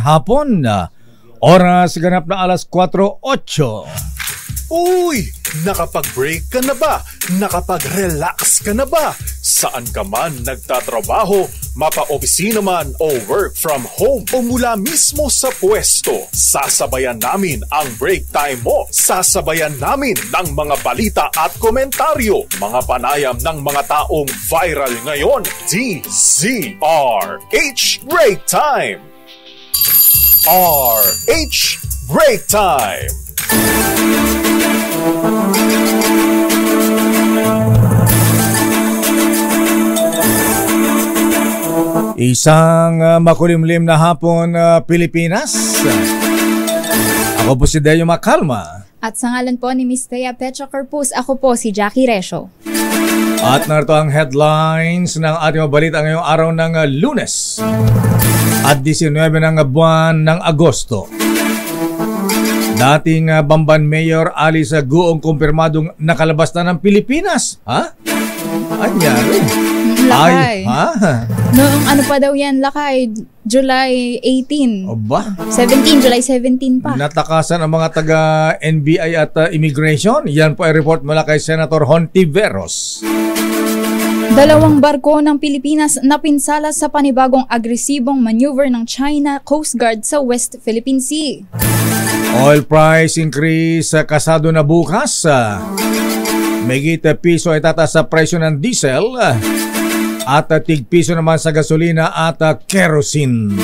hapon. Oras ganap na alas 4:08. Uy! Nakapag-break ka na ba? Nakapag-relax ka na ba? Saan ka man nagtatrabaho, mapa-opisina man o work from home o mula mismo sa pwesto, sasabayan namin ang break time mo. Sasabayan namin ng mga balita at komentaryo, mga panayam ng mga taong viral ngayon. DZRH Break Time! RH Break Time! Isang makulimlim na hapon, Pilipinas. Ako po si Deo Macalma. At sa ngalan po ni Miss Thea Petra Corpus, ako po si Jackie Resio. At narito ang headlines ng ating balita ngayong araw ng Lunes at 19 ng buwan ng Agosto. Dating Bamban Mayor Alice Guong kumpirmadong nakalabas na ng Pilipinas. Ha? Anyari? Lakay. Ay, ha? Noong ano pa daw yan, Lakay, July 18. Oba? 17, July 17 pa. Natakasan ang mga taga-NBI at Immigration. Yan po ay report mula kay Senator Hontiveros. Dalawang barko ng Pilipinas napinsala sa panibagong agresibong maneuver ng China Coast Guard sa West Philippine Sea. Oil price increase kasado na bukas. Megit piso ay tataas sa presyo ng diesel at tig-piso naman sa gasolina at kerosene.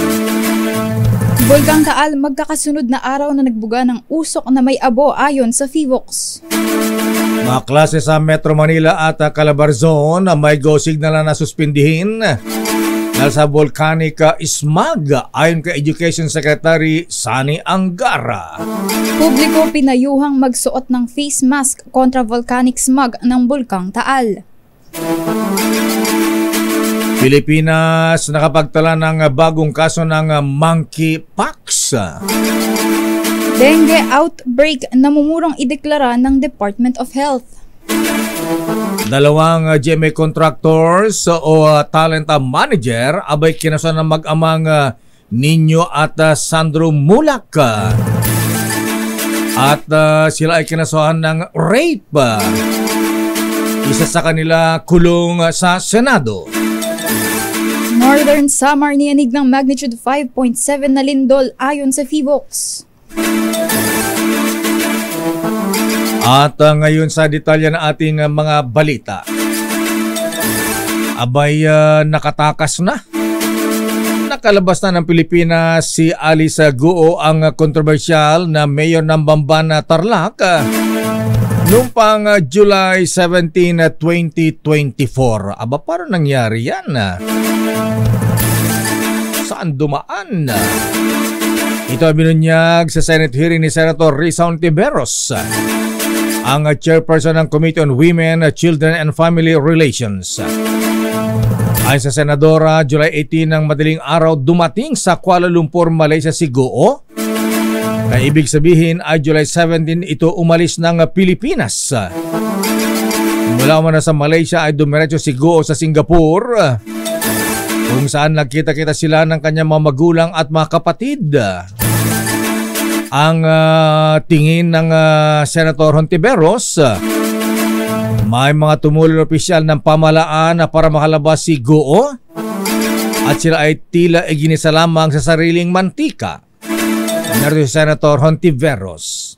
Bulkang Taal, magkakasunod na araw na nagbuga ng usok na may abo ayon sa FIVOX. Mga klase sa Metro Manila at Calabarzon may go signal na suspindihin dahil sa volcanic smog ayon kay Education Secretary Sani Angara. Publiko pinayuhang magsuot ng face mask kontra volcanic smog ng Bulkang Taal. Pilipinas nakapagtala ng bagong kaso ng monkeypox. Dengue outbreak namumurong ideklara ng Department of Health. Dalawang GMA contractors o talent manager abay kinasuhan ng mag-amang Nino at Sandro Mulak. At sila ay kinasuhan ng rape. Isa sa kanila kulong sa Senado. Northern Samar niyanig ng magnitude 5.7 na lindol ayon sa FIVOX. At ngayon sa detalye ng ating mga balita. Abay nakatakas na. Nakalabas na ng Pilipinas si Alice Guo, ang kontrobersyal na mayor ng Bamban, Tarlac noong pang July 17, 2024. Aba, paano nangyari yan? Saan dumaan? Ito ay binunyag sa Senate hearing ni Senator Risa Hontiveros, ang chairperson ng Committee on Women, Children and Family Relations. Ayon sa Senadora, July 18 ng madaling araw dumating sa Kuala Lumpur, Malaysia si Guo. Kaya ibig sabihin ay July 17 ito umalis ng Pilipinas. Mula man sa Malaysia ay dumiretso si Guo sa Singapore, kung saan nagkita-kita sila ng kanyang mga magulang at mga kapatid. Ang tingin ng Senator Hontiveros, may mga tumulong opisyal ng pamahalaan para makalabas si Guo at sila ay tila iginisa lamang sa sariling mantika. Narito si Senator Hontiveros.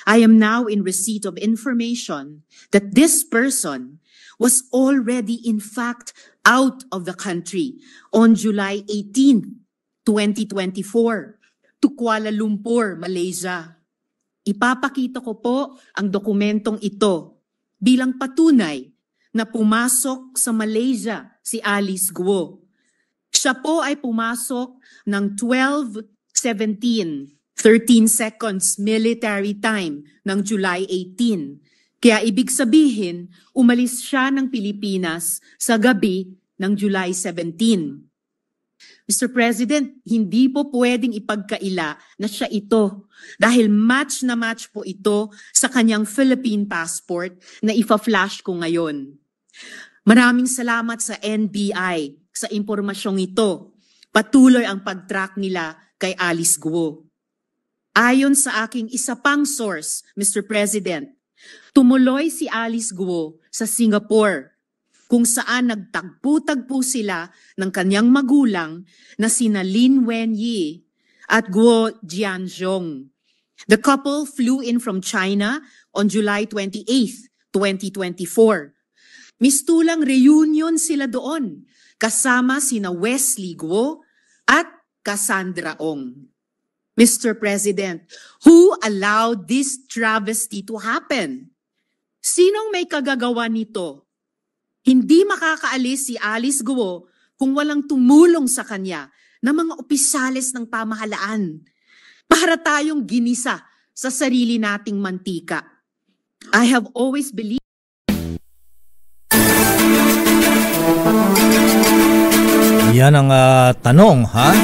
I am now in receipt of information that this person was already in fact out of the country on July 18, 2024 to Kuala Lumpur, Malaysia. Ipapakita ko po ang dokumentong ito bilang patunay na pumasok sa Malaysia si Alice Guo. Siya po ay pumasok ng 12:17, 13 seconds military time ng July 18. Kaya ibig sabihin, umalis siya ng Pilipinas sa gabi ng July 17. Mr. President, hindi po pwedeng ipagkaila na siya ito dahil match na match po ito sa kanyang Philippine passport na ifa-flash ko ngayon. Maraming salamat sa NBI sa impormasyong ito. Patuloy ang pag-track nila kay Alice Guo. Ayon sa aking isa pang source, Mr. President, tumuloy si Alice Guo sa Singapore, kung saan nagtagpo-tagpo sila ng kanyang magulang na sina Lin Wenyi at Guo Jianzhong. The couple flew in from China on July 28, 2024. Mistulang reunion sila doon, kasama sina Wesley Guo at Cassandra Ong. Mr. President, who allowed this travesty to happen? Sinong may kagagawa nito? Hindi makakaalis si Alice Guo kung walang tumulong sa kanya na mga opisyales ng pamahalaan para tayong ginisa sa sarili nating mantika. I have always believed Yan ang tanong, ha?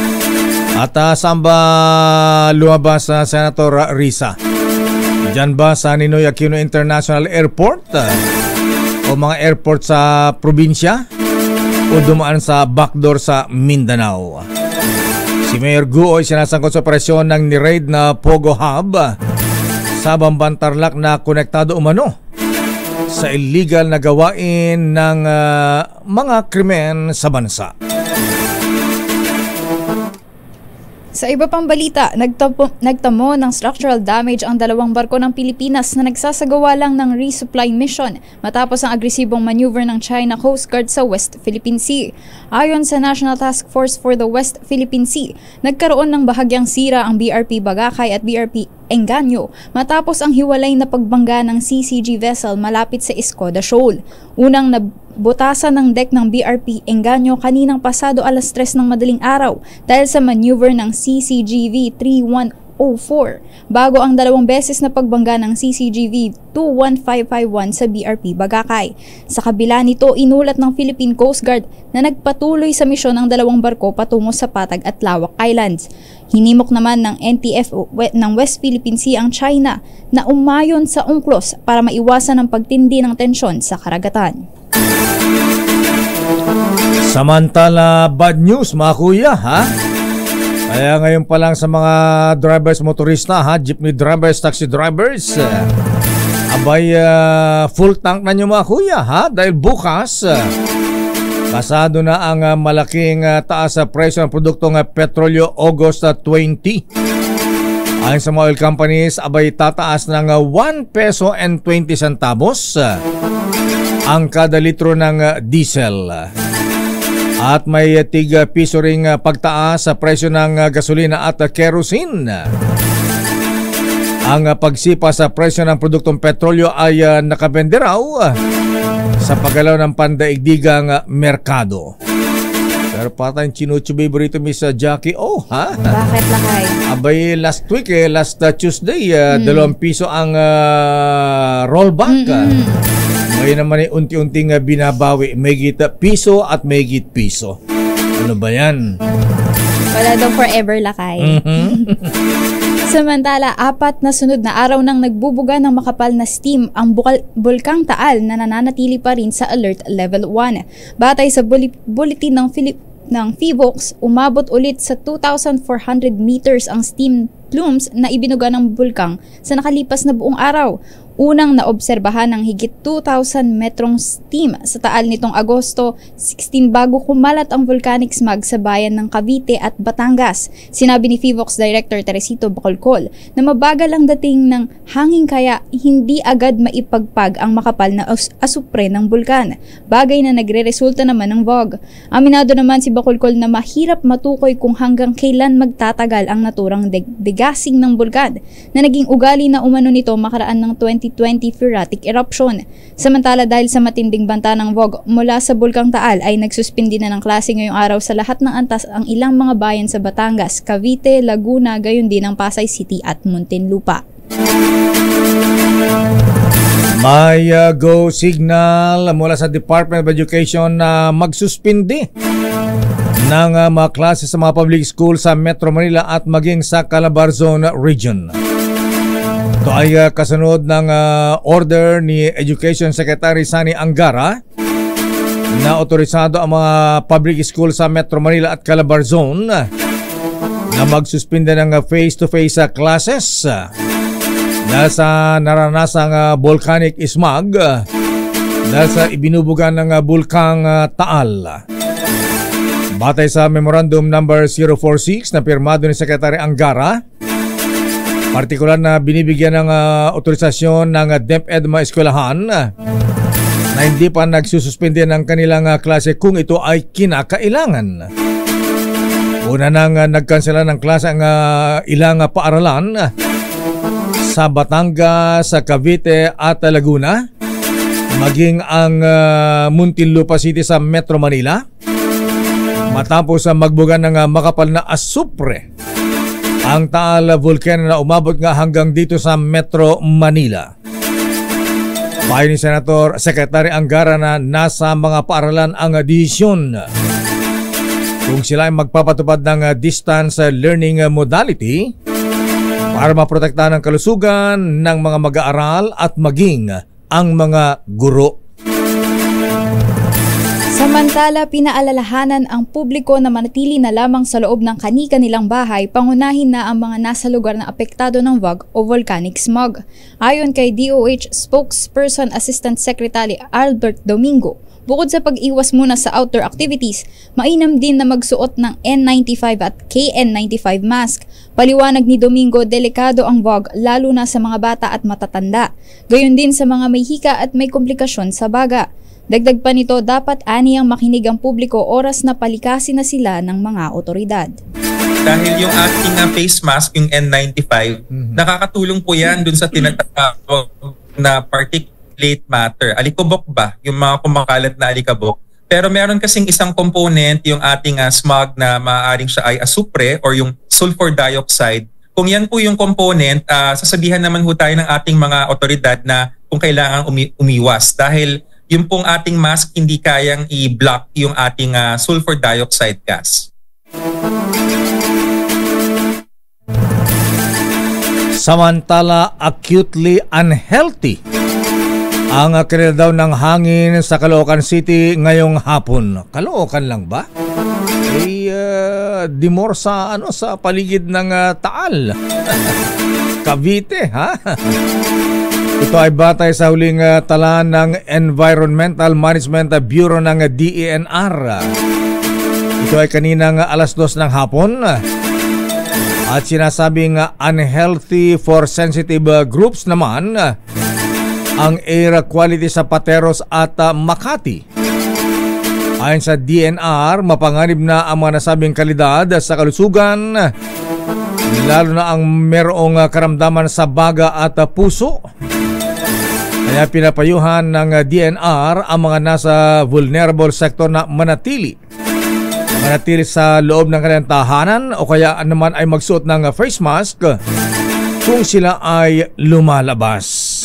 At saan ba lumabas Senator Risa? Diyan ba sa Ninoy Aquino International Airport? O mga airport sa probinsya? O dumaan sa backdoor sa Mindanao? Si Mayor Guo ay sinasangkot sa operasyon ng ni-raid na Pogo Hub sa Bamban Tarlac na konektado umano sa illegal na gawain ng mga krimen sa bansa. Sa iba pang balita, nagtamo ng structural damage ang 2 barko ng Pilipinas na nagsasagawa lang ng resupply mission matapos ang agresibong maneuver ng China Coast Guard sa West Philippine Sea. Ayon sa National Task Force for the West Philippine Sea, nagkaroon ng bahagyang sira ang BRP Bagakay at BRP Enganyo matapos ang hiwalay na pagbangga ng CCG vessel malapit sa Escoda Shoal. Unang nabutasan ng deck ng BRP Enganyo kaninang pasado 3:00 ng madaling araw dahil sa maneuver ng CCGV 3104 bago ang 2 beses na pagbangga ng CCGV 21551 sa BRP Bagakay. Sa kabila nito, inulat ng Philippine Coast Guard na nagpatuloy sa misyon ang 2 barko patungo sa Patag at Lawak Islands. Hinimok naman ng NTF ng West Philippine Sea ang China na umayon sa UNCLOS para maiwasan ang pagtindi ng tensyon sa karagatan. Samantala, bad news mga kuya, ha? Kaya ngayon pa lang sa mga drivers, motorista, ha? Jeepney drivers, taxi drivers, abay, full tank na nyo mga kuya, ha? Dahil bukas, pasado na ang malaking taas sa presyo ng produktong petrolyo August 20. Ayon sa mga oil companies, abay tataas ng 1 peso and 20 centavos ang kada litro ng diesel. At may tig piso ring pagtaas sa presyo ng gasolina at kerosene. Ang pagsipa sa presyo ng produktong petrolyo ay nakabende raw sa paggalaw ng pandaigdigang merkado. Pero patay chinuchubi rito Miss Jackie. Oh, ha? Bakit lakay? Abay, last week last Tuesday, 2 piso ang rollback. Ngayon naman ay unti-unting binabawi. May git piso at may git piso. Ano ba yan? Wala daw forever lakay. Samantala, 4 na sunod na araw nang nagbubuga ng makapal na steam ang Bulkang Taal na nananatili pa rin sa Alert Level 1. Batay sa bulletin ng PHIVOLCS, umabot ulit sa 2,400 meters ang steam plumes na ibinuga ng bulkang sa nakalipas na buong araw. Unang naobserbahan ng higit 2,000 metrong steam sa Taal nitong Agosto 16 bago kumalat ang volcanic smog sa bayan ng Cavite at Batangas. Sinabi ni PHIVOLCS Director Teresito Bacolcol na mabagal ang dating ng hangin kaya hindi agad maipagpag ang makapal na asupre ng bulkan, bagay na nagre-resulta naman ng fog. Aminado naman si Bacolcol na mahirap matukoy kung hanggang kailan magtatagal ang naturang degasing ng bulkan na naging ugali na umano nito makaraan ng 2020 phreatic eruption. Samantala, dahil sa matinding banta ng fog mula sa Bulkang Taal ay nagsuspindi na ng klase ngayong araw sa lahat ng antas ang ilang mga bayan sa Batangas, Cavite, Laguna, gayon din ang Pasay City at Muntinlupa. May go signal mula sa Department of Education na magsuspindi ng mga klase sa mga public school sa Metro Manila at maging sa Calabarzon Region. Ito ay kasunod ng order ni Education Secretary Sani Angara na otorisado ang mga public school sa Metro Manila at Calabar Zone na magsuspinde ng face-to-face classes dahil sa naranasang volcanic smog dahil sa ibinubugan ng bulkang Taal. Batay sa Memorandum Number 046 na pirmado ni Secretary Angara, partikular na binibigyan ng otorisasyon ng DepEd mga eskwelahan na hindi pa nagsususpende ng kanilang klase kung ito ay kinakailangan. Una nang nagkansela ng klase ang ilang paaralan sa Batangas, sa Cavite at Laguna, maging ang Muntinlupa City sa Metro Manila, matapos magbugan ng makapal na asupre ang Taal Volcano na umabot nga hanggang dito sa Metro Manila. Payo ni Senator Secretary Angara na nasa mga paaralan ang desisyon kung sila ay magpapatupad ng distance learning modality para maprotektahan ang kalusugan ng mga mag-aaral at maging ang mga guro. Samantala, pinaalalahanan ang publiko na manatili na lamang sa loob ng kani-kanilang bahay, pangunahin na ang mga nasa lugar na apektado ng VOG o volcanic smog. Ayon kay DOH Spokesperson Assistant Secretary Albert Domingo, bukod sa pag-iwas muna sa outdoor activities, mainam din na magsuot ng N95 at KN95 mask. Paliwanag ni Domingo, delikado ang VOG lalo na sa mga bata at matatanda, gayon din sa mga may hika at may komplikasyon sa baga. Dagdag pa nito, dapat aniyang makinig ang publiko oras na palikasin na sila ng mga otoridad. Dahil yung ating face mask, yung N95, nakakatulong po yan dun sa tinatawag na particulate matter. Alikabok ba? Yung mga kumakalat na alikabok. Pero meron kasing isang component, yung ating smog na maaaring siya ay asupre or yung sulfur dioxide. Kung yan po yung component, sasabihan naman po tayo ng ating mga otoridad na kung kailangan umiwas. Dahil yung pong ating mask hindi kayang i-block yung ating sulfur dioxide gas. Samantala, acutely unhealthy ang kanila daw ng hangin sa Caloocan City ngayong hapon. Caloocan lang ba? Di more sa sa paligid ng Taal. Cavite, ha? Ito ay batay sa huling tala ng Environmental Management Bureau ng DENR. Ito ay kaninang alas 2 ng hapon at sinasabing unhealthy for sensitive groups naman ang air quality sa Pateros at Makati. Ayon sa DENR, mapanganib na ang mga nasabing kalidad sa kalusugan, lalo na ang merong karamdaman sa baga at puso. Kaya pinapayuhan ng DENR ang mga nasa vulnerable sector na manatili sa loob ng kanilang tahanan o kaya naman ay magsuot ng face mask kung sila ay lumalabas.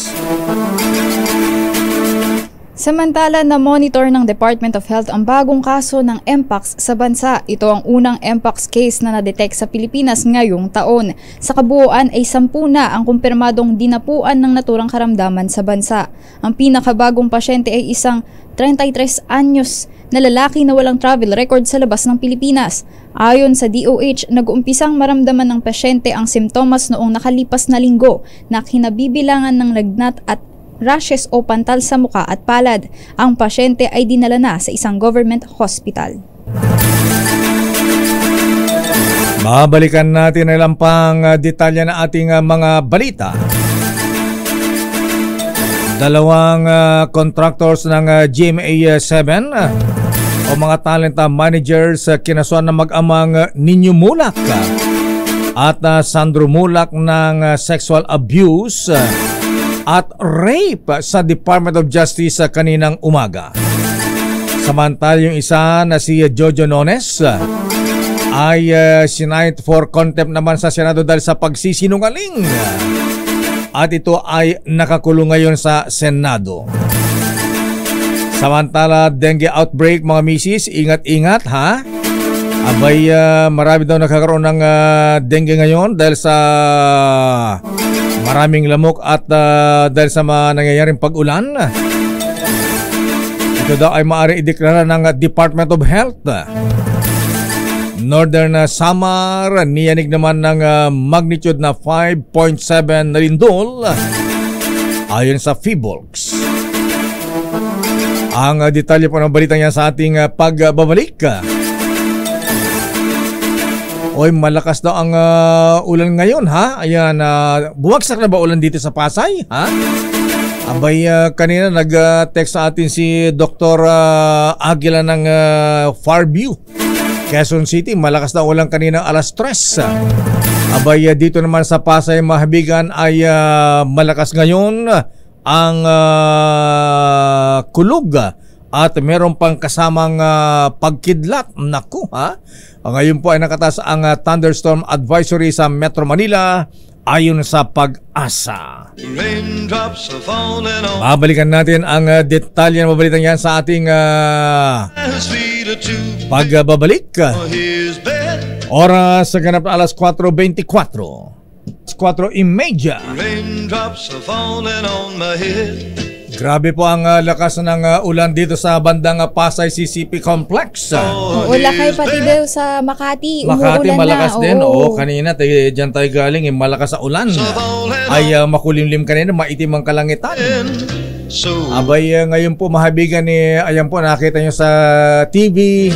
Samantala, na-monitor ng Department of Health ang bagong kaso ng Mpox sa bansa. Ito ang unang Mpox case na na-detect sa Pilipinas ngayong taon. Sa kabuuan ay 10 na ang kumpirmadong dinapuan ng naturang karamdaman sa bansa. Ang pinakabagong pasyente ay isang 33 anyos na lalaki na walang travel record sa labas ng Pilipinas. Ayon sa DOH, nag-uumpisang maramdaman ng pasyente ang simptomas noong nakalipas na linggo na kinabibilangan ng lagnat at rashes o pantal sa muka at palad. Ang pasyente ay dinala na sa isang government hospital. Babalikan natin ang ilang pang detalye na ating mga balita. Dalawang contractors ng GMA7 o mga talent managers kinasuhan na mag-amang Ninyo Mulak at Sandro Mulak ng sexual abuse at rape sa Department of Justice kaninang umaga. Samantala yung isa na si Jojo Nones ay sinight for contempt naman sa Senado dahil sa pagsisinungaling. At ito ay nakakulong ngayon sa Senado. Samantala, dengue outbreak mga misis, ingat-ingat ha. Abay, marami daw nakakaroon ng dengue ngayon dahil sa maraming lamok at dahil sa mga nangyayaring pag-ulan. Ito daw ay maaari ideklara ng Department of Health. Northern Samar, niyanig naman ng magnitude na 5.7 na lindol ayon sa PHIVOLCS. Ang detalye po ng balitang yan sa ating pagbabalik. Oy, malakas daw ang ulan ngayon, ha? Ayan, bumagsak na ba ulan dito sa Pasay, ha? Abay, kanina nag-text sa atin si Dr. Aguila ng Farview, Quezon City. Malakas na ulan kanina alas 3. Abay, dito naman sa Pasay, Mahabigan ay malakas ngayon ang kulog at meron pang kasamang pagkidlat. Naku, ha? Ngayon po ay nakataas ang thunderstorm advisory sa Metro Manila ayon sa Pag-asa. Babalikan natin ang detalye ng mabalitan yan sa ating pagbabalik. Oras sa ganap na alas 4:24. 4:30. Grabe po ang lakas ng ulan dito sa bandang Pasay CCP Complex. Oo, lakay pati daw sa Makati. Makati Umuulan malakas na. din. Oo. Kanina dyan tayo galing, malakas sa ulan. Ay makulimlim kanina, maitim ang kalangitan. Abay ngayon po Mahabigan ayan po nakita nyo sa TV.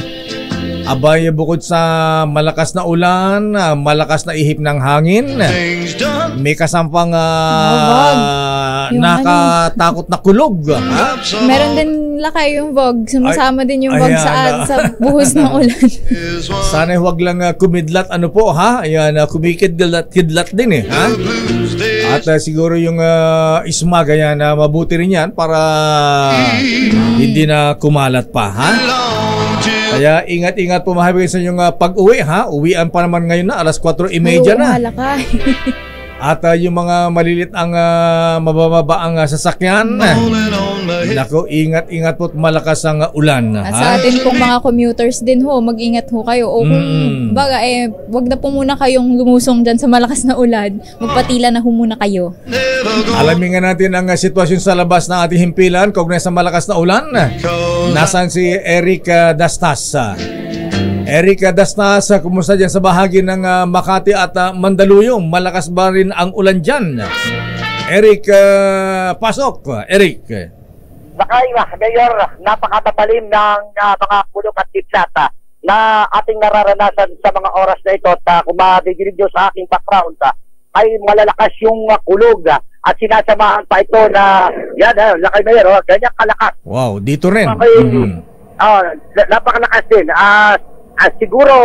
Abay bukod sa malakas na ulan, malakas na ihip ng hangin, may kasampang nakatakot na kulog. Ha? Meron din lakay yung vog. Sumasama din yung vog sa buhos ng ulan. Sana huwag lang kumidlat ha? Ayan, kumikidlat din ha? At siguro yung ismag ayan, mabuti rin yan para hindi na kumalat pa ha? Kaya ingat-ingat po Mahabigan sa inyong pag-uwi ha. Uwian pa naman ngayon na alas 4:30 na. At yung mga malilit ang mabababa ang sasakyan. Nako, ingat-ingat po at malakas ang ulan. At sa atin pong mga commuters din mag-ingat kayo. O kung baga wag na po muna kayong lumusong dyan sa malakas na ulan. Magpatila na muna kayo. Alamin nga natin ang sitwasyon sa labas ng ating himpilan kaugnay sa malakas na ulan. Nasaan si Eric Dastas? Eric Dastas, kumusta dyan sa bahagi ng Makati at Mandaluyong? Malakas ba rin ang ulan dyan? Eric, pasok. Eric. Sakay, Mayor, napakatatalim ng mga kulog at tiplata na ating nararanasan sa mga oras na ito. At kung madidinig nyo sa aking background, ay malalakas yung kulog at sinasamahan pa ito na yan, lakay Mayor, ganyan kalakas. Wow, dito rin. Napakalakas din. Siguro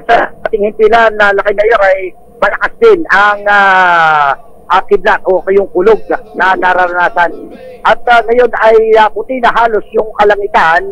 sa ating himpilan na lakay Mayor ay malakas din ang kidlat o yung kulog na nararanasan. At ngayon ay puti na halos yung kalangitan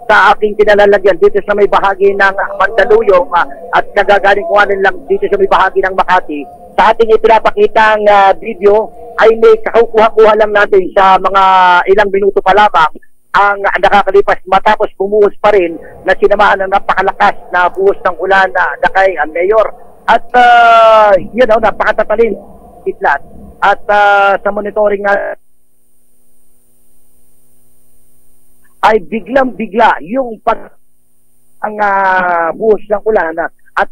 sa aking kinalalagyan dito sa may bahagi ng Mandaluyong at nagagaling ko lang dito sa may bahagi ng Makati. Sa ating ipinapakitang video ay may kakuha-kuha lang natin sa mga ilang minuto pa lamang ang nakakalipas matapos bumuhos pa rin na sinamahan ng napakalakas na buhos ng ulan na dakay ang Mayor. At napakatatalim kitlat. At sa monitoring ay biglang-bigla yung ang buhos ng ulan at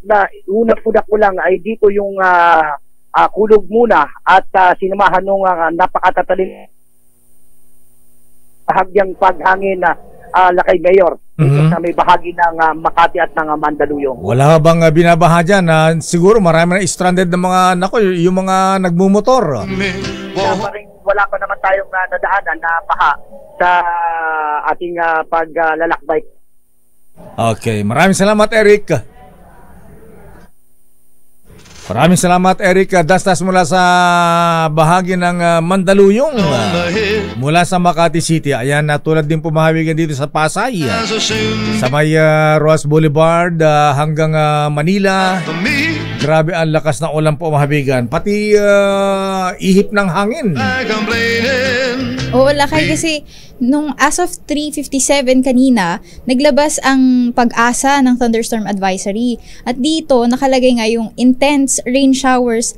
unang-una ko lang ay dito yung kulog muna at sinamahan nung napakatatalim bahagyang paghangin na lakay Mayor dito sa may bahagi ng Makati at ng Mandaluyong. Wala bang binabaha dyan? Siguro marami na stranded na mga yung mga nagmumotor. Wala pa naman tayong nadaanan na paha sa ating paglalakbay. Okay, maraming salamat Eric. Maraming salamat Eric Dastas mula sa bahagi ng Mandaluyong mula sa Makati City. Ayan, tulad din po Mahabigan dito sa Pasay sa may Roas Boulevard hanggang Manila. Grabe ang lakas ng ulan po Mahabigan. Pati ihip ng hangin. Oo, lakay kasi nung as of 3:57 kanina, naglabas ang Pag-asa ng thunderstorm advisory. At dito nakalagay nga yung intense rain showers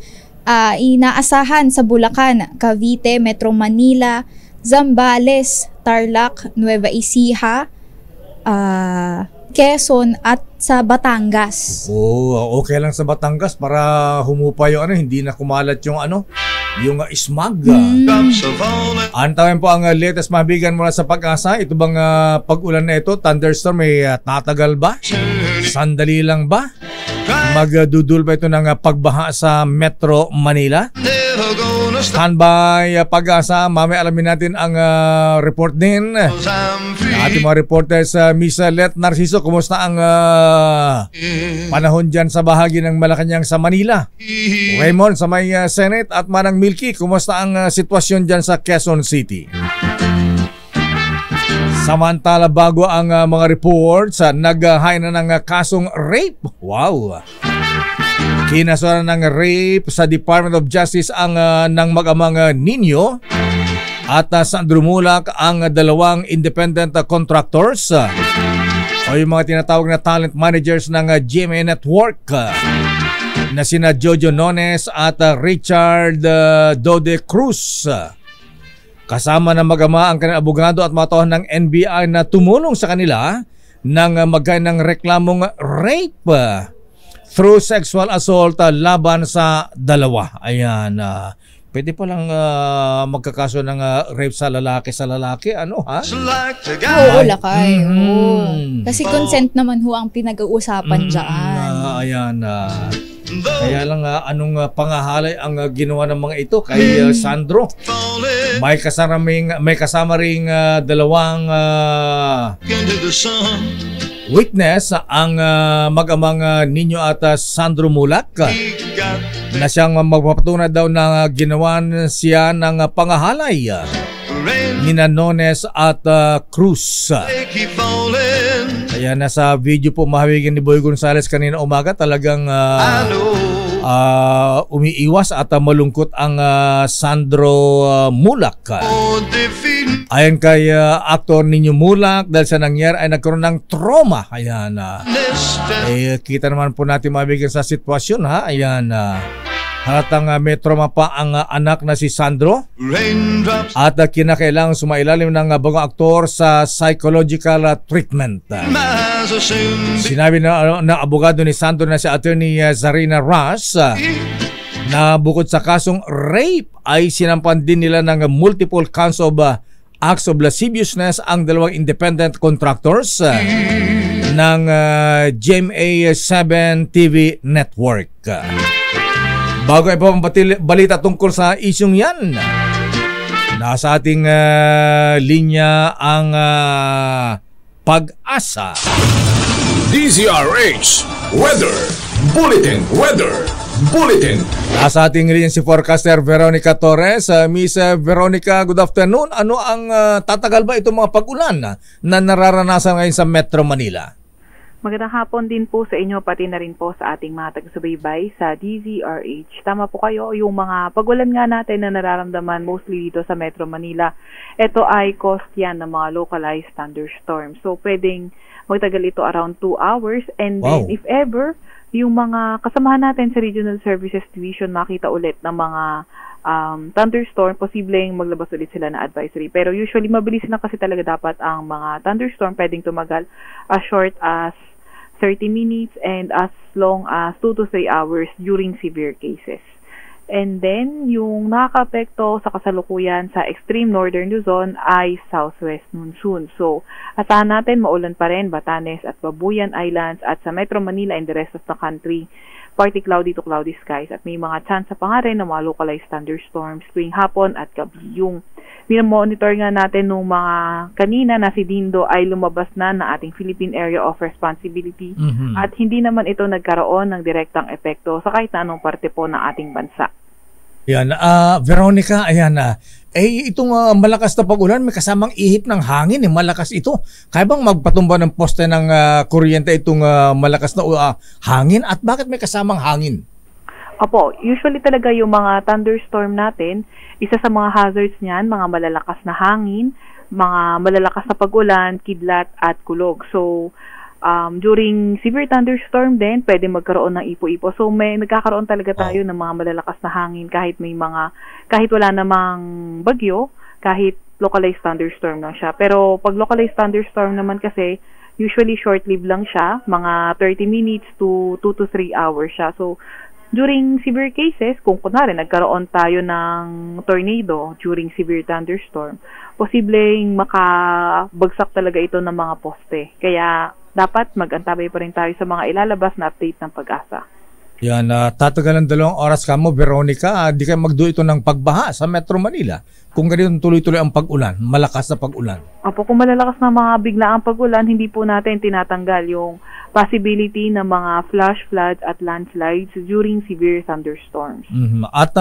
inaasahan sa Bulacan, Cavite, Metro Manila, Zambales, Tarlac, Nueva Ecija, Quezon at sa Batangas. Okay lang sa Batangas para humupa yung hindi na kumalat yung yung smog. Antayin po ang latest mabigan mula sa Pag-asa. Ito bang pag-ulan na ito, thunderstorm, may tatagal ba? Sandali lang ba? Magdudul ba ito ng pagbaha sa Metro Manila? Standby Pag-asa. Mamaya alamin natin ang report din. Ating mga reporters, Miss Let Narciso, kumusta ang panahon dyan sa bahagi ng Malacanang sa Manila? Raymond sa may Senate at Manang Milky, kumusta ang sitwasyon dyan sa Quezon City? Samantala, bago ang mga reports, nag-high na ng kasong rape. Wow! Kinasuhan ng rape sa Department of Justice ang ng mag-amang Nino at Sandro Mulak ang dalawang independent contractors o yung mga tinatawag na talent managers ng GMA Network na sina Jojo Nones at Richard Dode Cruz. Kasama ng mag-ama ang kanilang abogado at mga tauhan ng NBI na tumulong sa kanila nang magkain ng reklamong rape through sexual assault laban sa dalawa. Ayan, pwede pa lang magkakaso ng rape sa lalaki, ano ha? Oo, lakay. Kasi consent naman ho ang pinag-uusapan dyan. Ayan, kaya lang anong pangahalay ang ginawa ng mga ito kay Sandro? May kasama ring dalawang witness ang mag-amang Nino at Sandro Mulak na siyang magpapatunay daw na ginawan siya ng pangahalay nina Nones at Cruz. Kaya nasa video po mahawigin ni Boy Gonzales kanina umaga, talagang umiiwas at malungkot ang Sandro Mulak. Ayon kay aktor Nino Mulak, dahil sa nangyari ay nagkaroon ng trauma. Ayan, kita naman po natin mabigyan sa sitwasyon ha. Ayan, halatang may trauma pa ang anak na si Sandro at kinakailangan sumailalim ng bagong aktor sa psychological treatment. Sinabi na abogado ni Sandro na si Attorney Zarina Ras na bukod sa kasong rape ay sinampan din nila ng multiple counts of acts of lasciviousness ang dalawang independent contractors ng GMA7 TV network. Bago ay balita tungkol sa isyong yan, nasa ating linya ang Pag-asa. DZRH Weather Bulletin. Nasa ating linya si forecaster Veronica Torres. Miss Veronica, good afternoon. Ano ang tatagal ba itong mga pag-ulan na nararanasan ngayon sa Metro Manila? Magandang hapon din po sa inyo, pati na rin po sa ating mga taga-subaybay sa DZRH. Tama po kayo, yung mga pag-ulan nga natin na nararamdaman mostly dito sa Metro Manila, ito ay cause yan ng mga localized thunderstorms. So pwedeng magtagal ito around 2 hours, and then if ever yung mga kasamahan natin sa Regional Services Division makita ulit ng mga thunderstorm, posibleng maglabas ulit sila na advisory. Pero usually mabilis na kasi talaga dapat ang mga thunderstorm, pwedeng tumagal as short as 30 minutes and as long as 2 to 3 hours during severe cases. And then, yung nakaka-apekto sa kasalukuyan sa extreme northern Luzon ay southwest monsoon. So, asahan natin maulan pa rin Batanes at Babuyan Islands at sa Metro Manila and the rest of the country, partly cloudy to cloudy skies at may mga chance pa nga rin ng mga localized thunderstorms tuwing hapon at gabi. Yung minamonitor nga natin nung mga kanina na si Dindo ay lumabas na ating Philippine Area of Responsibility at hindi naman ito nagkaroon ng direktang epekto sa kahit na anong parte po ng ating bansa. Yan, Veronica, ayan itong malakas na pag-ulan, may kasamang ihip ng hangin, malakas ito. Kaya bang magpatumba ng poste ng kuryente itong malakas na hangin, at bakit may kasamang hangin? Opo, usually talaga yung mga thunderstorm natin, isa sa mga hazards niyan, mga malalakas na hangin, mga malalakas na pag-ulan, kidlat at kulog. So, during severe thunderstorm din, pwede magkaroon ng ipo-ipo. So, may nagkakaroon talaga tayo ng mga malalakas na hangin kahit wala namang bagyo, kahit localized thunderstorm lang siya. Pero pag localized thunderstorm naman kasi, usually short-lived lang siya, mga 30 minutes to 2 to 3 hours siya. So, during severe cases, kung kunwari nagkaroon tayo ng tornado during severe thunderstorm, posibleng makabagsak talaga ito ng mga poste. Kaya, dapat mag-antabay pa rin tayo sa mga ilalabas na update ng Pag-asa. Yan, tatagalan 2 oras ka mo, Veronica. Di kayo magdo ito ng pagbaha sa Metro Manila. Kung ganito tuloy-tuloy ang pag-ulan, malakas na pag-ulan. Opo, kung malalakas na mga biglaang pag-ulan, hindi po natin tinatanggal yung possibility ng mga flash floods at landslides during severe thunderstorms. At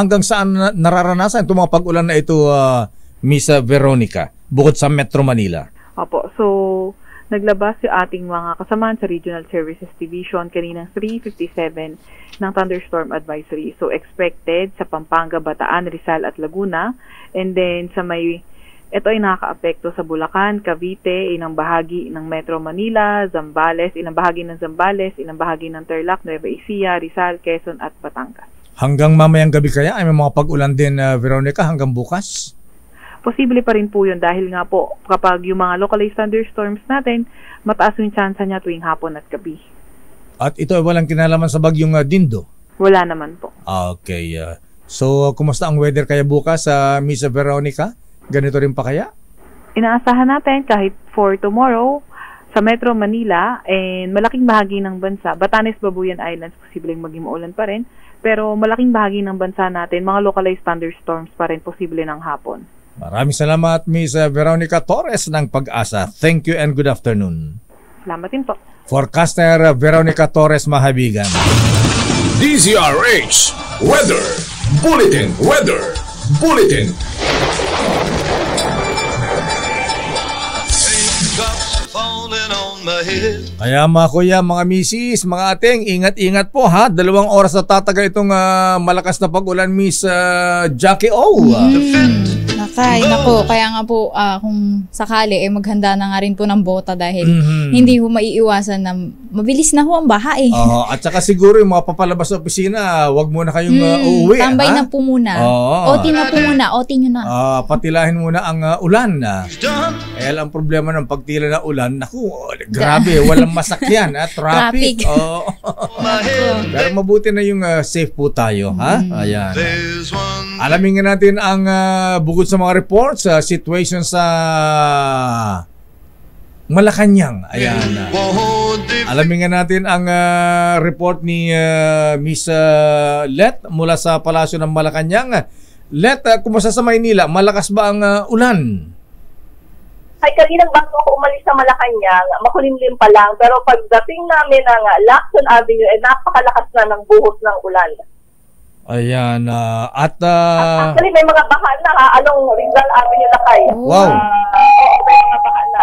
hanggang saan nararanasan itong mga pag-ulan na ito, Miss Veronica, bukod sa Metro Manila? Opo, so naglabas yung ating mga kasamaan sa Regional Services Division kaninang 3:57 ng thunderstorm advisory. So expected sa Pampanga, Bataan, Rizal at Laguna. And then ito ay nakaka-apekto sa Bulacan, Cavite, ilang bahagi ng Metro Manila, Zambales, ilang bahagi ng Zambales, ilang bahagi ng Tarlac, Nueva Ecija, Rizal, Quezon at Batangas. Hanggang mamayang gabi kaya ay may mga pag-ulan din, Veronica, hanggang bukas? Posible pa rin po yun dahil nga po kapag yung mga localized thunderstorms natin, mataas yung chance niya tuwing hapon at gabi. At ito ay walang kinalaman sa bagyong Dindo? Wala naman po. Okay. So, kumusta ang weather kaya bukas, Miss Veronica? Ganito rin pa kaya? Inaasahan natin kahit for tomorrow sa Metro Manila and malaking bahagi ng bansa, Batanes, Babuyan Islands, posibleng maging maulan pa rin. Pero malaking bahagi ng bansa natin, mga localized thunderstorms pa rin posible ng hapon. Maraming salamat, Miss Veronica Torres ng Pag-asa. Thank you and good afternoon. Salamat din po. Forecaster Veronica Torres, mahabigan. DZRH Weather Bulletin. Kaya mga kuya, mga misis, mga ating, ingat-ingat po ha. 2 oras na tatagal itong malakas na pag-ulan, Miss Jackie O. Nakay, nako, kaya nga po kung sakali maghanda na nga rin po ng bota dahil hindi ho maiiwasan na mabilis na ho ang baha eh. At saka siguro yung mga papalabas sa opisina, wag muna kayong uuwi. Tambay na po muna. OT na po muna, OT nyo na. Patilahin muna ang ulan. Ang problema ng pagtila na ulan, naku, grabe, walang masakyan, traffic. Pero mabuti na yung safe po tayo, ha? Ayan. Alamin nga natin ang bukod sa mga reports, situation sa Malacanang. Ayan. Alamin nga natin ang report ni Miss Let mula sa Palasyo ng Malacanang. Let, kumusta sa Maynila? Malakas ba ang ulan? Ay, kaninang bago ako umalis sa Malacanang, makulimlim pa lang. Pero pagdating namin ng Lacson Avenue, napakalakas na ng buhos ng ulan. Ayan. Actually, may mga baha na along Rizal Avenue Lakay. Wow. Oo, may mga baha na.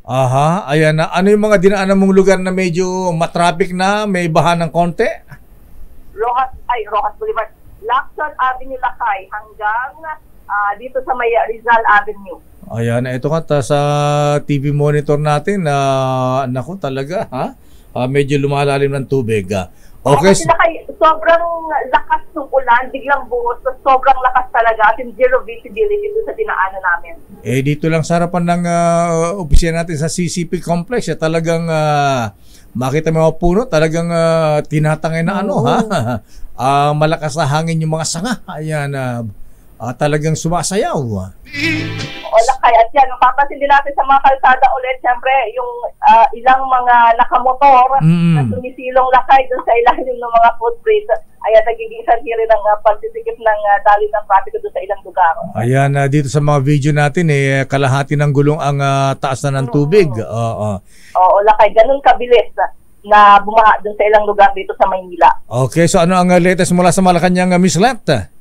Aha, ayan na. Ano yung mga dinaanan mong lugar na medyo matraffic na, may baha ng konti? Rojas Boulevard. Lacson Avenue Lakay hanggang dito sa may Rizal Avenue. Ayan, ito ka sa TV monitor natin na naku talaga ha. Medyo lumalalim ng tubig. Okay. Kasi sobrang lakas ng ulan, biglang buhos, so sobrang lakas talaga at zero visibility dito sa dinaanan namin. Dito lang sa harapan ng opisina natin sa CCP complex, talagang makita mo mga puno, talagang tinatangay na malakas na hangin yung mga sanga. Ayan, talagang sumasayaw. Lakay. At yan, mapapansin din natin sa mga kalsada ulit, siyempre, yung ilang mga nakamotor na sumisilong lakay dun sa ilalim ng mga footbridge, ayan, nagiging sanhi rin ang pagsisikip ng daloy ng traffic dun sa ilang lugar. Ayan, dito sa mga video natin, kalahati ng gulong ang taas na ng tubig. Oo, lakay. Ganun kabilis na bumaha dun sa ilang lugar dito sa Maynila. Okay, so ano ang latest mula sa Malacanang, Miss Let?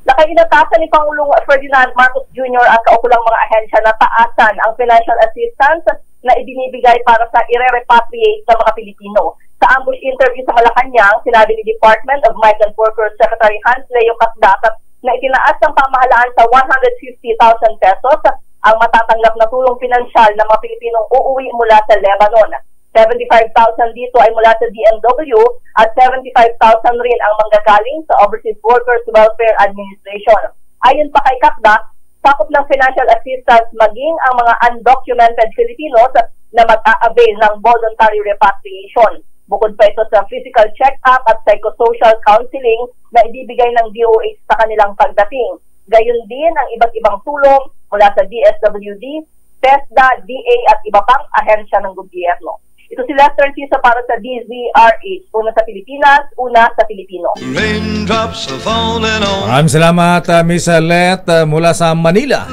Inatasan ni Pangulong Ferdinand Marcos Jr. ang kaukulang mga ahensya na taasan ang financial assistance na ibinibigay para sa ire-repatriate ng mga Pilipino. Sa ambush interview sa Malacanang, sinabi ni Department of Migrant Workers Secretary Hans Leo Casdacat na itinaas ng pamahalaan sa 150,000 pesos ang matatanggap na tulong pinansyal ng mga Pilipinong uuwi mula sa Lebanon. 75,000 dito ay mula sa DMW at 75,000 rin ang manggagaling sa Overseas Workers Welfare Administration. Ayon pa kay Kakda, sakop ng financial assistance maging ang mga undocumented Filipinos na mag-a-avail ng voluntary repatriation. Bukod pa ito sa physical check-up at psychosocial counseling na ibibigay ng DOH sa kanilang pagdating. Gayon din ang iba't ibang tulong mula sa DSWD, TESDA, DA at iba pang ahensya ng gobyerno. Ito si Lester Tisa para sa DZRH. Una sa Pilipinas, una sa Pilipino. Maraming salamat, Miss Let, mula sa Manila.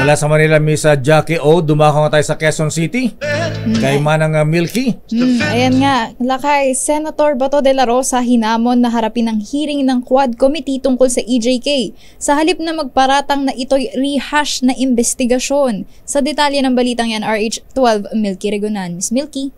Mula sa Manila, Miss Jackie O. Dumako nga tayo sa Quezon City. Kay Manang Milky. Ayan nga, lakay, Senator Bato de la Rosa hinamon na harapin ang hearing ng Quad Committee tungkol sa EJK. Sa halip na magparatang na ito'y rehash na investigasyon. Sa detalye ng balitang yan, RH12, Milky Regunan. Miss Milky.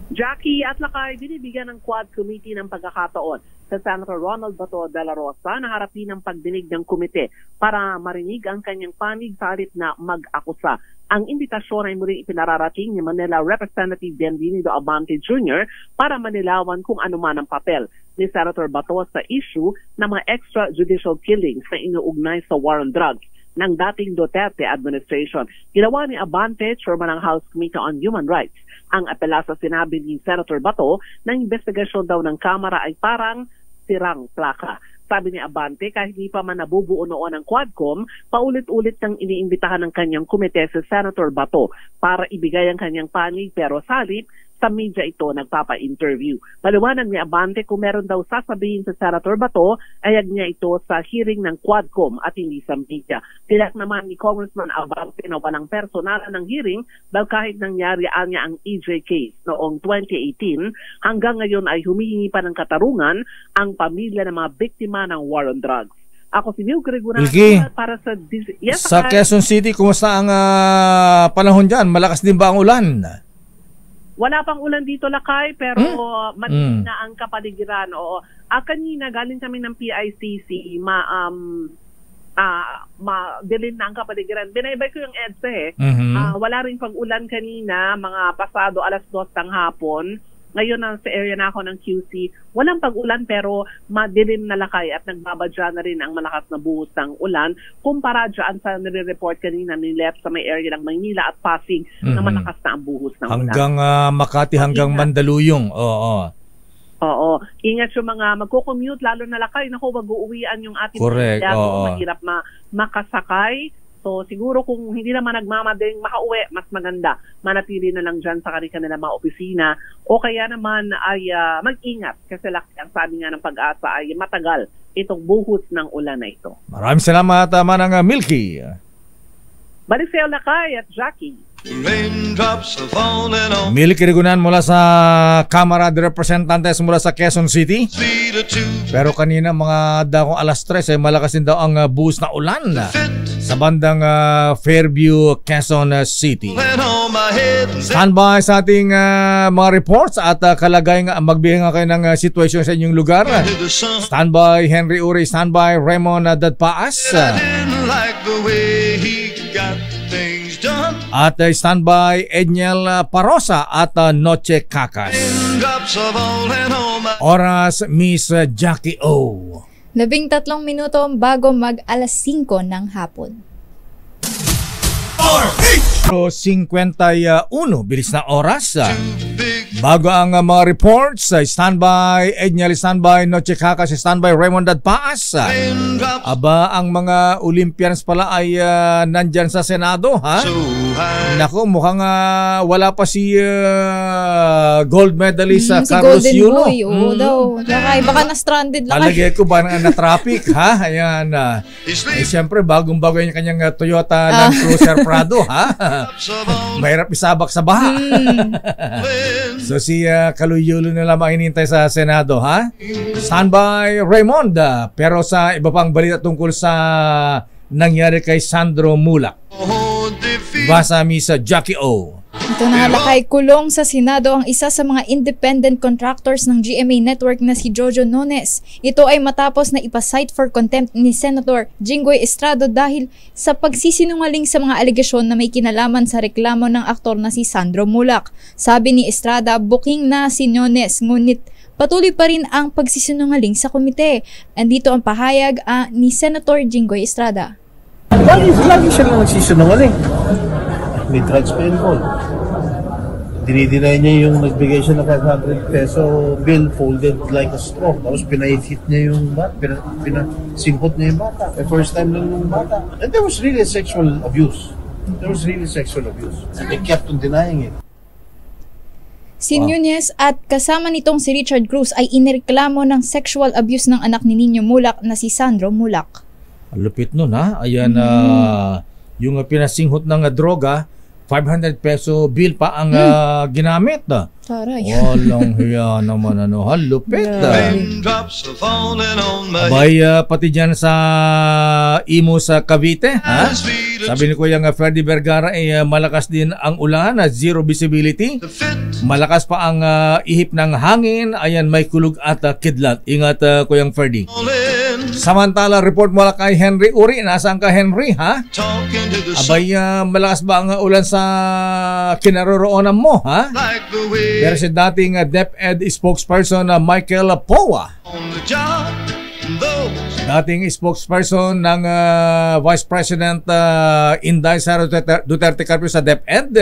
Jackie at Lakay, binibigyan ng Quad Committee ng pagkakataon sa Senator Ronald Bato de la Rosa na harapin ang pagdinig ng komite para marinig ang kanyang panig sa halip na mag-akusa. Ang imbitasyon ay muling ipinararating ni Manila Representative Bienvenido Abante Jr. para manilawan kung ano man ang papel ni Senator Bato sa issue ng mga extrajudicial killings na inuugnay sa war on drugs ng dating Duterte administration. Ginawa ni Abante, chairman ng House Committee on Human Rights, ang apela sa sinabi ni Senator Bato na investigasyon daw ng Kamara ay parang sirang plaka. Sabi ni Abante, kahit hindi pa man nabubuo noon ang Quadcom, paulit-ulit nang iniimbitahan ng kanyang komite si Senator Bato para ibigay ang kanyang panig, pero salip sa media ito nagpapa-interview. Paliwanag ni Abante kung meron daw sasabihin sa Senator Bato, ayag niya ito sa hearing ng Quadcom at hindi sa media. Tiyak naman ni Congressman Abante na walang personalan ng hearing dahil kahit nangyari niya ang EJ case noong 2018, hanggang ngayon ay humihingi pa ng katarungan ang pamilya ng mga biktima ng war on drugs. Ako si Milky Regunan para sa sa Quezon City, kumusta ang panahon dyan? Malakas din ba ang ulan? Wala pang ulan dito, Lakay, pero madilim na ang kapaligiran. Oo. Kanina, galing kami ng PICC, dilim na ang kapaligiran. Binaybay ko yung EDSA wala rin pag-ulan kanina, mga pasado alas 2 ng hapon. Ngayon sa area na ako ng QC, walang pag-ulan pero madilim na, Lakay, at nagbabadya na rin ang malakas na buhos ng ulan kumpara dyan sa nire-report kanina ni Lep sa may area ng Maynila at Pasig na malakas na ang buhos ng hanggang ulan. Makati, hanggang Mandaluyong. Oo. Ingat yung mga magko-commute, lalo na, Lakay, naku, mag-uuwian yung ating pamilya, mahirap makasakay. So siguro kung hindi naman nagmamadaling makauwi, mas maganda manatili na lang dyan sa kanila mga opisina o kaya naman ay mag-ingat kasi ang sabi nga ng Pag-asa ay matagal itong buhos ng ulan na ito. Maraming salamat, Manang Milky. Balik sa'yo, Lakay at Jackie. Milky Regunan mula sa Kamara de Representantes mula sa Quezon City. Pero kanina mga dakong alas 3 malakas din daw ang buhos na ulan sa bandang Fairview, Quezon City. Standby sa ating mga reports at kalagay nga magbigay nga kayo ng sitwasyon sa inyong lugar. Standby Henry Uri, standby Raymond Dadpaas. At standby Edniel Parosa at Noche Kakas. Oras, Miss Jackie O. 13 minuto bago mag alas 5 ng hapon. 51, bilis na oras. Bago ang mga reports, standby Edniel, standby Noche Kakas, standby Raymond Dadpaas. Aba, ang mga Olympians pala ay nandyan sa Senado, ha? Naku, mukhang wala pa si gold medalist si Carlos Golden Yulo. Boy, oo daw. Baka na-stranded lang. Palagay ko ba na traffic, ha? Ayan. Siyempre, bagong-bago yung kanyang Toyota Land Cruiser Prado, ha? Mahirap isabak sa baha. So si Kaloy Yulo na lamang hinintay sa Senado, ha? Standby Raymond. Pero sa iba pang balita tungkol sa nangyari kay Sandro Mulak, basa Miss Jackie O. Ito na nga, Lakay, kulong sa Senado ang isa sa mga independent contractors ng GMA Network na si Jojo Nones. Ito ay matapos na ipasight for contempt ni Senator Jinggoy Estrado dahil sa pagsisinungaling sa mga alegasyon na may kinalaman sa reklamo ng aktor na si Sandro Mulak. Sabi ni Estrada, booking na si Nones, ngunit patuloy pa rin ang pagsisinungaling sa komite. Andito ang pahayag ni Senator Jinggoy Estrada. Lagi siya lang nagsisinungaling. May drugs pa involved. Dinidinay niya yung nagbigay siya ng 500 peso bill folded like a straw. Tapos pinahit niya yung bata, pinasingkot niya yung bata. The first time lang yung bata. And there was really sexual abuse. And they kept on denying it. Si Nunez at kasama nitong si Richard Cruz ay inireklamo ng sexual abuse ng anak ni Nino Mulak na si Sandro Mulak. Lupit nun ha. Ayan, yung pinasinghot ng droga, 500 peso bill pa ang ginamit. Taray. Walang hiya naman lupit. Abay, pati dyan sa Imo sa Cavite, ha? Sabi ni Kuya Ferdy Vergara, malakas din ang ulan, zero visibility. Malakas pa ang ihip ng hangin. Ayan, may kulog at kidlat. Ingat, Kuya Ferdy. Samantala, report mo kay Henry Uri. Nasaan ka, Henry, ha? Abay, malakas ba ang ulan sa kinaroroonan mo, ha? Pero si dating DepEd spokesperson Michael Powa, dating spokesperson ng Vice President Inday Sara Duterte Carpio sa DepEd,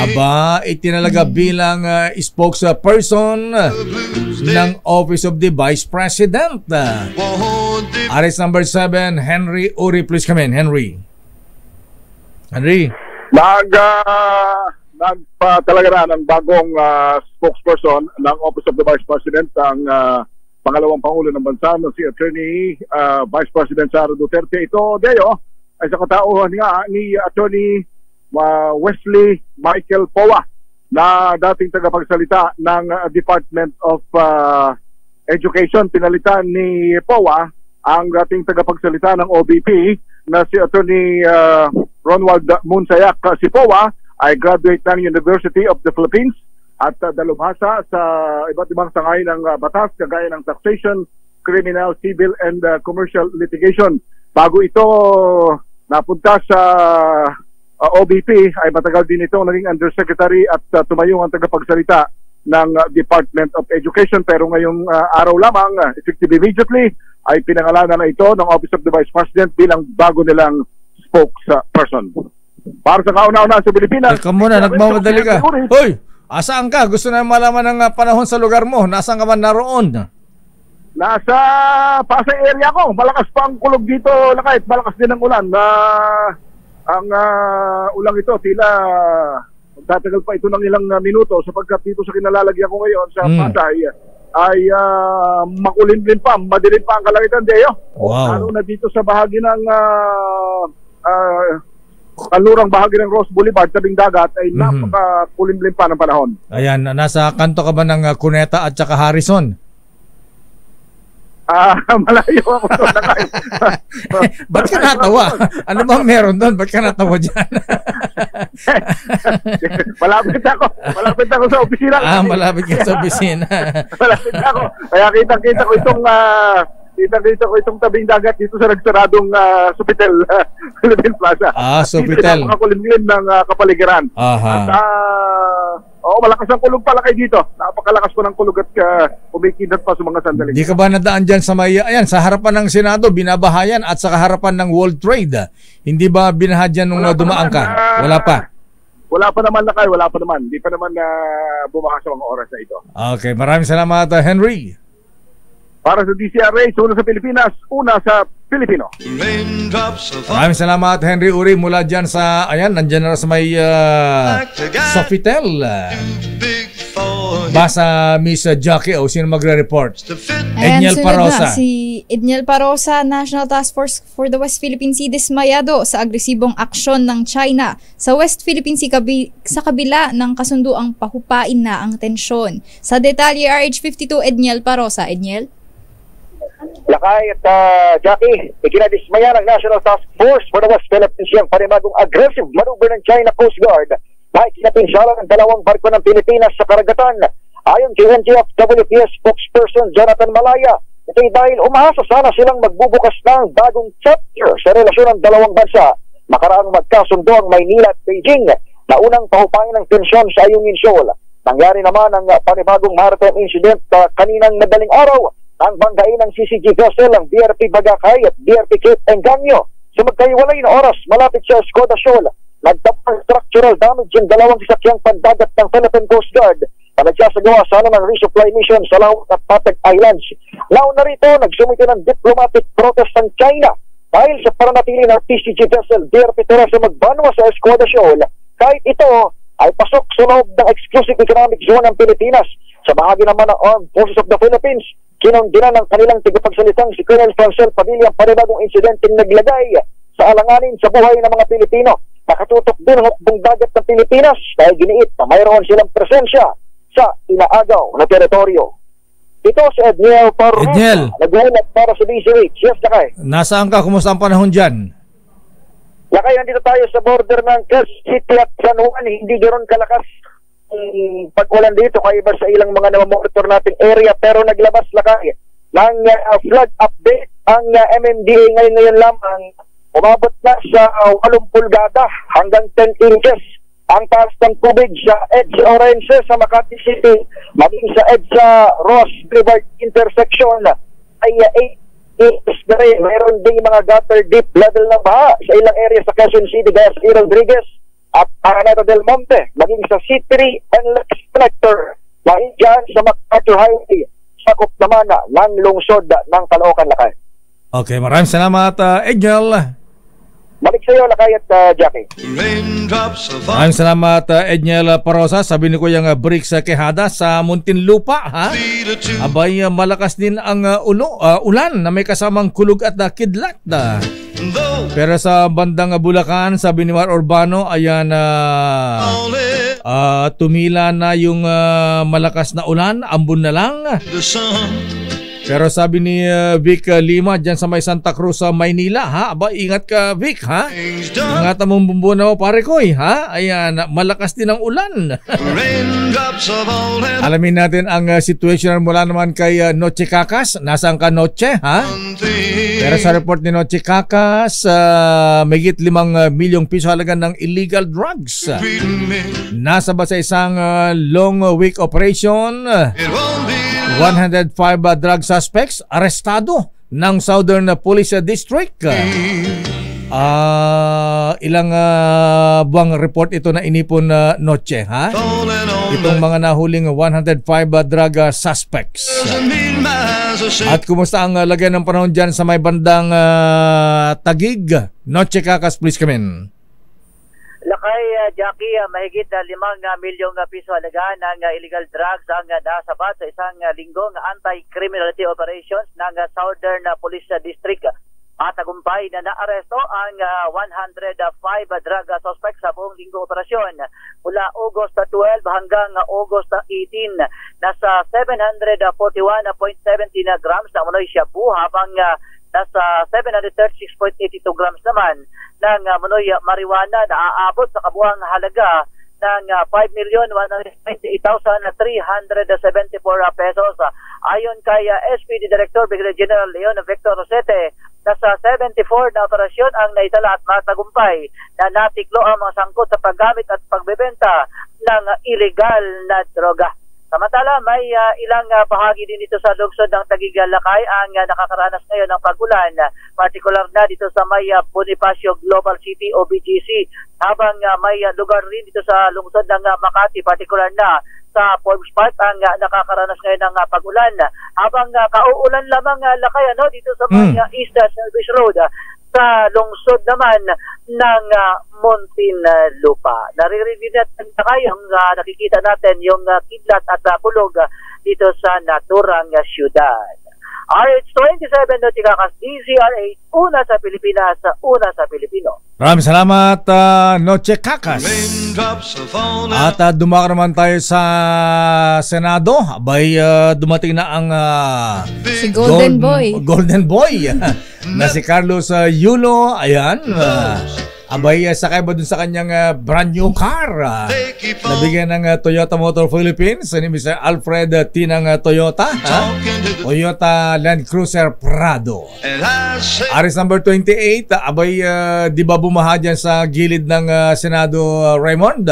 aba, itinalaga bilang spokesperson ng Office of the Vice President. Arrest number 7, Henry Uri. Please come in, Henry. Nagpatalaga na ng bagong spokesperson ng Office of the Vice President ang pangalawang Pangulo ng Bansa na si Attorney Vice President Sara Duterte. Ito, Deo, ay sa katauhan nga ni Attorney Wesley Michael Powa na dating tagapagsalita ng Department of Education. Pinalitan ni Powa ang dating tagapagsalita ng OBP na si Attorney Ronald Munsayak. Si Powa ay graduate ng University of the Philippines at dalubhasa sa iba't ibang sangay ng batas kagaya ng taxation, criminal, civil, and commercial litigation. Bago ito napunta sa OBP ay matagal din ito naging undersecretary at tumayong ang tagapagsalita ng Department of Education. Pero ngayong araw lamang, effective immediately, ay pinangalanan na ito ng Office of the Vice President bilang bago nilang spokesperson. Para sa kauna-una sa Pilipinas. Teka muna, nagmamadali ka. Hoy, asaan ka? Gusto na malaman ng panahon sa lugar mo. Nasaan ka man naroon? Nasa Pasay area ko. Malakas pa ang kulog dito, Lakay. Malakas din ang ulan. Ang ulang ito, tila tatagal pa ito ng ilang minuto sapagkat dito sa kinalalagyan ko ngayon sa Pasay ay makulimlim pa, madilim pa ang kalangitan, Deo. Wow. Lalo na dito sa bahagi ng kalurang bahagi ng Ross Boulevard, tabing dagat, ay napakakulimlim pa ng panahon. Ayan, nasa kanto ka ba ng Cuneta at saka Harrison? Malayo ako doon. Ba't ka natawa? Ano bang meron doon? Ba't ka natawa dyan? Malapit ako sa opisina. Malapit ka sa opisina. Malapit ako. Kaya kitang-kita ko itong tabing dagat dito sa nagsaradong Sofitel Philippine Plaza. Sofitel. Dito napakakulimlim ng kapaligiran. At malakas ang kulog pala kayo dito. Napakalakas po ng kulog at umikidat pa sa mga sandali. Di ka ba nadaan dyan sa sa harapan ng Senado, binabahayan at sa harapan ng World Trade? Hindi ba binaha dyan nung dumaan ka? Wala pa? Wala pa naman, Lakay. Wala pa naman. Hindi pa naman bumaha sa mga oras na ito. Okay, maraming salamat, Henry. Para sa DCRH, una sa Pilipinas, una sa Pilipino. Maraming salamat, Henry Uri, mula dyan sa, nandyan na sa may Sofitel. Basa Miss Jackie o sino magre-report? Edniel Parosa. Si Edniel Parosa, National Task Force for the West Philippine Sea, dismayado sa agresibong aksyon ng China sa West Philippine Sea sa kabila ng kasunduang pahupain na ang tensyon. Sa detalye, RH52, Edniel Parosa. Edniel? Lakay at Jackie, ikinadismaya ng National Task Force for the West Philippine Sea ang panibagong aggressive maneuver ng China Coast Guard na ikinapinsala ng dalawang barko ng Pilipinas sa karagatan. Ayon kay NGF-WPS spokesperson Jonathan Malaya, ito'y dahil umahasa sana silang magbubukas ng bagong chapter sa relasyon ng dalawang bansa. Makaraang magkasundo ang Maynila at Beijing na unang pahupain ng tensyon sa Ayungin Shoal. Nangyari naman ang panibagong maritime incident kaninang madaling araw nang banggain ng CCG vessel ang BRP Bagakay at BRP Cape Engaño. Sa magkaiwalay na oras malapit sa Escoda Shoal, nagtapang structural damage yung dalawang sasakyang pandagat ng Philippine Coast Guard na nagsasagawa sana ng resupply mission sa Lawak at Patag Islands. Nauna rito, nagsumite ng diplomatic protest ng China dahil sa paranatili ng PCG vessel BRP Teresa Magbanwa sa Escoda Shoal, kahit ito ay pasok sa loob ng exclusive economic zone ng Pilipinas. Sa bahagi naman ng Armed Forces of the Philippines, kinondina ng kanilang tigapagsalitang si Colonel Francel Padilla ang panibagong insidenteng naglagay sa alanganin sa buhay ng mga Pilipino. Nakatutok din ang hukbong dagat ng Pilipinas dahil giniit na mayroon silang presensya sa inaagaw na teritoryo. Ito si Edniel Parrosa, nag-uunat para sa DZRH. Yes, Lakay. Nasaan ka? Kumusta ang panahon dyan? Lakay, nandito tayo sa border ng Quezon City at San Juan. Hindi ganoon kalakas pag-ulan dito kaya iba sa ilang mga namamonitor nating area, pero naglabas Lakay ng flood update ang MMDA ngayon lamang. Umabot na sa 8 pulgada hanggang 10 inches ang taas ng tubig sa EDSA Orense sa Makati City, maging sa EDSA Ross Boulevard intersection ay 8 inches na rin. Mayroon ding mga gutter deep level ng baha sa ilang area sa Quezon City gaya sa Rodriguez at Araneta del Monte, maging sa C3 and Lex Connector, maging dyan sa MacArthur Highway, sakop naman ng lungsod ng Caloocan, Lakay. Okay, maraming salamat, Edniel. Balik sa iyo, Lakay at Jackie. Maraming salamat, Edniel Parrosa. Sabi ni Kuya Bricks Quejada sa Muntinlupa, ha? Abay, malakas din ang ulan na may kasamang kulog at kidlat. Pero sa bandang Bulacan, sabi ni Mar Urbano, ayan, tumila na yung malakas na ulan, ambon na lang. Pero sabi ni Vic Lima dyan sa may Santa Cruz sa Maynila, ha? Aba, ingat ka, Vic, ha? Ingatan mong bumbunaw, pare ko'y, ha? Ayan, malakas din ang ulan. Alamin natin ang situation mula naman kay Noche Cacas. Nasaan ka, Noche, ha? Pero sa report ni Noche Cacas, may 5 milyong piso halaga ng illegal drugs. Nasa ba sa isang long week operation, 105 drug suspects arestado ng Southern Police District. Ilang buwang report ito na inipon Noche, ha? Itong mga nahuling 105 drug suspects. At kumusta ang lagay ng panahon dyan sa may bandang Taguig? Noche Cacas, please come in. Lakay, Jackie, mahigit 5 milyong piso halaga ng illegal drugs ang nasabat sa isang linggong anti-criminality operations ng Southern Police District. Matagumpay na naaresto ang 105 drug suspects sa buong linggo operasyon. Mula August 12 hanggang August 18, nasa 741.17 grams na munoy shabu, habang nasa 736.82 grams naman ng munoy marijuana na aabot sa kabuang halaga ng 5,128,374 pesos. Ayon kay SPD Director Brigadier General Leon Victor Rosete, nasa 74 na operasyon ang naitala at matagumpay na natiklo ang mga sangkot sa paggamit at pagbebenta ng illegal na droga. Samantala, may ilang bahagi din dito sa lungsod ng Taguig, Lakay ang nakakaranas ngayon ng pag-ulan, partikular na dito sa may Bonifacio Global City o BGC, habang may lugar rin dito sa lungsod ng Makati, partikular na sa Forbes Park ang nakakaranas ngayon ng pag-ulan, habang kauulan lamang, Lakay, dito sa may East Service Road sa lungsod naman ng Muntinlupa. Naririnig natin ang nakikita natin yung kidlat at kulog dito sa naturang syudad. RH27 Noche Cacas, DZRH, una sa Pilipinas, una sa Pilipino. Maraming salamat, Noche Cacas. At dumaka naman tayo sa Senado. Abay, dumating na ang si Golden Boy na si Carlos Yulo. Ayan, Abay, sakay ba dun sa kanyang brand new car? Nabigyan ng Toyota Motor Philippines ni Mr. Alfred Tinang Toyota. Toyota Land Cruiser Prado. Aris number 28, abay, di ba bumaha dyan sa gilid ng Senado, Raymond?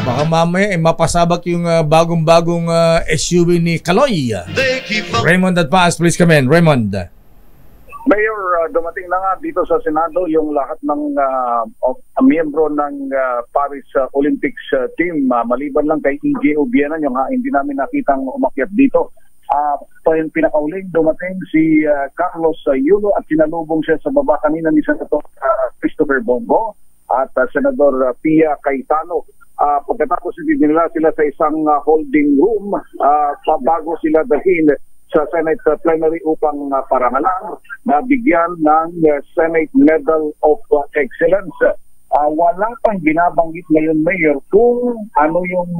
Baka mamaya mapasabak yung bagong-bagong SUV ni Kaloy. Raymond at Paas, please come in. Raymond. Mayor, dumating na nga dito sa Senado yung lahat ng miyembro ng Paris Olympics team. Maliban lang kay EJ Obiena, yung hindi namin nakitang umakyat dito. Yung pinakauling dumating si Carlos Yulo at sinalubong siya sa baba kanina ni Senator Christopher Bongo at Senador Pia Cayetano. Pagkatapos dinila sila sa isang holding room bago sila dalhin sa Senate plenary upang parangalan na bigyan ng Senate Medal of Excellence. Wala pang binabanggit ngayon, Mayor, kung ano yung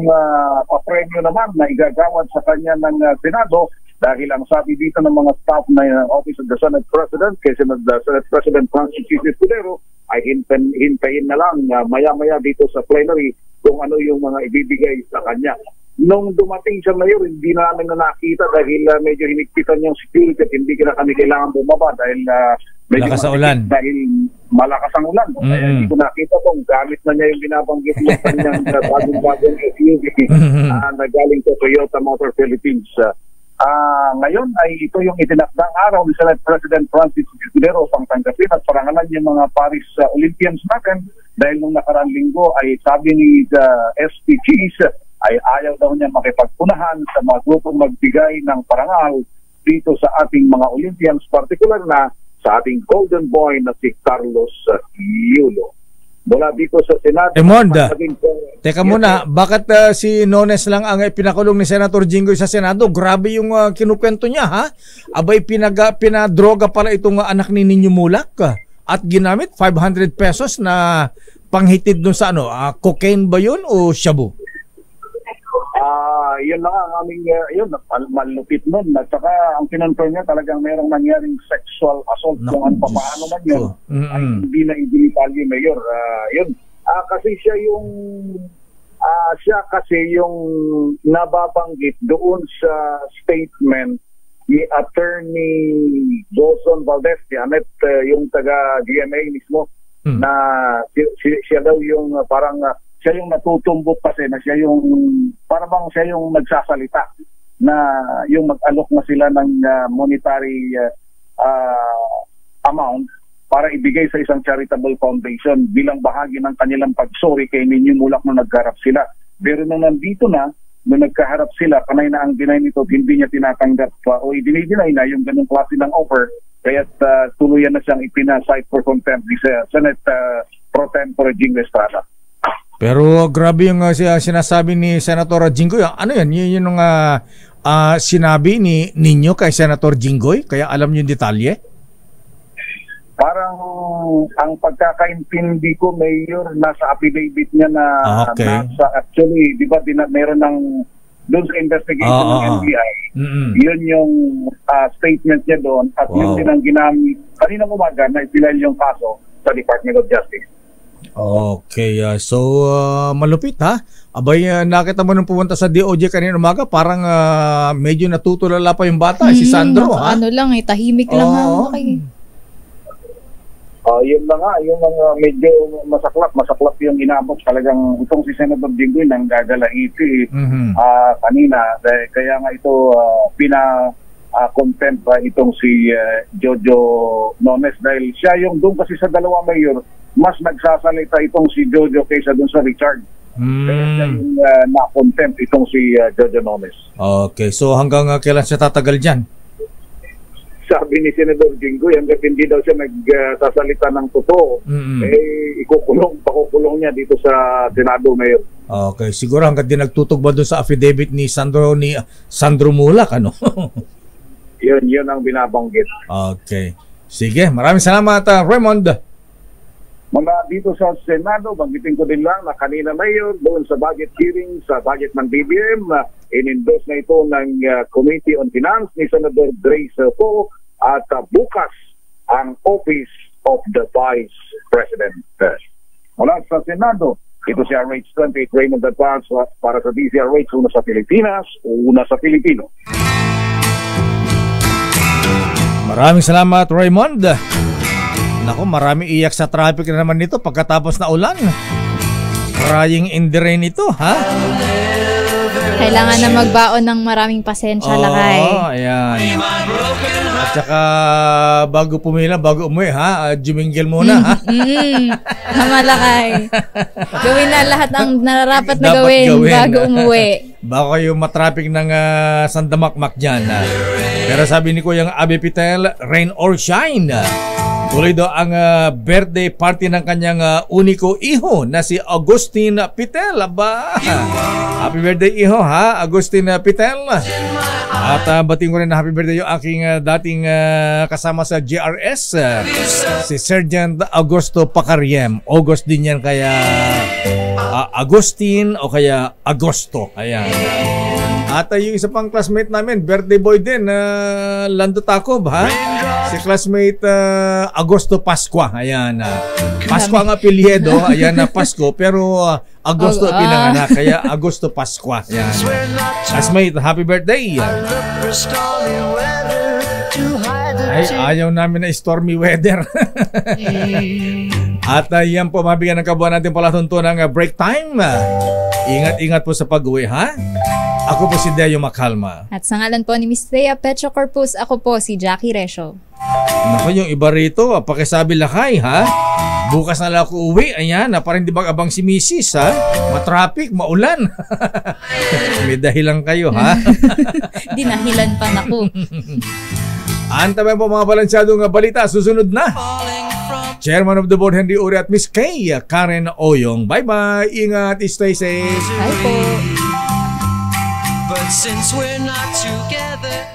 papremyo naman na igagawad sa kanya ng Senado dahil ang sabi dito ng mga staff na Office of the Senate President kay Senate President Francis Escudero ay hintayin na lang maya-maya dito sa plenary kung ano yung mga ibibigay sa kanya. Nung dumating siya, Mayor, hindi namin na nakita dahil medyo hinigpitan yung security at hindi na kami kailangan bumaba dahil malakas ang ulan. Dahil malakas ang ulan. Kaya hindi ko nakita kung gamit na niya yung binabanggit niya kanyang bagong SUV na galing sa Toyota Motor Philippines. Ngayon ay ito yung itinakdang araw ni Senate President Francis Escudero pang tanggapin at parangalan yung mga Paris Olympians natin dahil nung nakarang linggo ay sabi ni SPGs ay ayaw daw niya makipagpunahan sa mga grupong magbigay ng parangal dito sa ating mga Olympians, particular na sa ating golden boy na si Carlos Yulo. Mula dito sa Senado. Raymond, teka muna, bakit si Nones lang ang pinakulong ni Senator Jinggoy sa Senado? Grabe yung kinukwento niya, ha? Abay, pinadroga pala itong anak ni Ninyo Mulak at ginamit 500 pesos na panghitid dun sa cocaine ba yun o shabu? Yun lang ang aming, malupit nun. At saka ang kinonfirm niya talagang mayroong nangyaring sexual assault kung ano pa paano man yun. Ay hindi na i-detalye, Mayor. Yun. Kasi siya yung nababanggit doon sa statement ni Attorney Johnson Valdez, yung taga-GMA mismo, na siya daw yung parang siya yung natutumbok kasi na siya yung parang siya yung nagsasalita na yung mag-alok na sila ng monetary amount para ibigay sa isang charitable foundation bilang bahagi ng kanilang pagsori kay Ninyo Mulak nung nagkaharap sila. Pero nung nandito na, nung nagkaharap sila, kanay na ang deny nito, hindi niya tinatanggap o i-deny na yung ganung klase ng offer, kaya tuluyan na siyang ipina-cite for contempt ni Senate Pro Tempore Jinggoy Estrada. Pero grabe yung sinasabi ni Senator Jinggoy. Ano yan? Yun yung sinabi ni Ninyo kay Senator Jinggoy? Kaya alam niyo yung detalye? Parang ang pagkakaintindi ko, Mayor, nasa affidavit niya na nasa, actually, di ba, meron ng doon sa investigation ng NBI, yun yung statement niya doon at yun din ang ginamit kaninang umaga na ipilal yung kaso sa Department of Justice. Okay, so malupit, ha? Abay, nakita mo nung pumunta sa DOJ kanina umaga, parang medyo natutulala pa yung bata, si Sandro, ha? Ano lang, tahimik lang ha. Okay. Yun na nga, yung mga medyo masaklap yung inabot talagang itong si Senator Jinggoy nang gagalaiti kanina. Kaya nga ito contempt itong si Jojo Nones dahil siya yung doon kasi sa dalawa mayor mas nagsasalita itong si Jojo kaysa doon sa Richard. Kaya siya yung na-contempt itong si Jojo Nones. Okay, so hanggang kailan siya tatagal dyan? Sabi ni Senador Jinggoy, hanggang hindi daw siya nagsasalita ng totoo, pakukulong niya dito sa Senado, Mayor. Okay, siguro hanggang din nagtutugba doon sa affidavit ni Sandro Mulak, ano? Yun ang binabanggit. Okay. Sige, maraming salamat, Raymond. Mga dito sa Senado, banggitin ko din lang na kanina, Mayor, doon sa budget hearing, sa budget ng BBM, in-endorse na ito ng Committee on Finance ni Senator Grace Poe at bukas ang Office of the Vice President. Mula sa Senado, ito si RH28 Raymond Advance para sa DZRH, una sa Pilipinas, una sa Pilipino. Maraming salamat, Raymond. Naku, marami iyak sa traffic na naman nito pagkatapos na ulan. Crying in the rain ito, ha? Kailangan na magbaon ng maraming pasensya, Lakay. Oo, ayan. At saka, bago pumila, bago umuwi, ha? Jumingil muna, ha? Tama, Lakay. Gawin na lahat ang nararapat na Dapat gawin gawin. bago umuwi. Baka kayo matraffic ng sandamakmak dyan. Pero sabi ni Kuyang Abby Pitel, rain or shine. Tuloy daw ang birthday party ng kanyang uniko iho na si Agustin Pitel. Aba, happy birthday iho, ha? Agustin Pitel. At bating ko rin na happy birthday yung aking dating kasama sa GRS, si Sergeant Augusto Pacariem. August din yan, kaya Agustin o kaya Agosto. Ayan. At yung isa pang classmate namin, birthday boy din, Lando Tacob, ha? Si classmate Agosto Pascua. Ayan. Pascua ang apelyido, ayan na Pasko, pero Agosto pinanganak, kaya Agosto Pascua. Ayan. Classmate, happy birthday. Ay, ayaw namin na stormy weather. At yan po, mabigyan ng kabuuan natin palatuntunan ng break time. Ingat-ingat po sa pag-uwi, ha? Ako po si Deo Macalma. At sa ngalan po ni Miss Thea Petro Corpus, ako po si Jackie Resho. Naku, yung iba rito, pakisabi Lakay, ha? Bukas na lang ako uwi. Ayan, parang di ba abang si Mrs., ha? Matraffic, maulan. May dahilan kayo, ha? Dinahilan pa naku. Antabayan po mga balansyadong balita. Susunod na. Chairman of the Board Henry Uri at Miss Kay Karen Oyong. Bye-bye. Ingat. Stay safe. Bye po. But since we're not together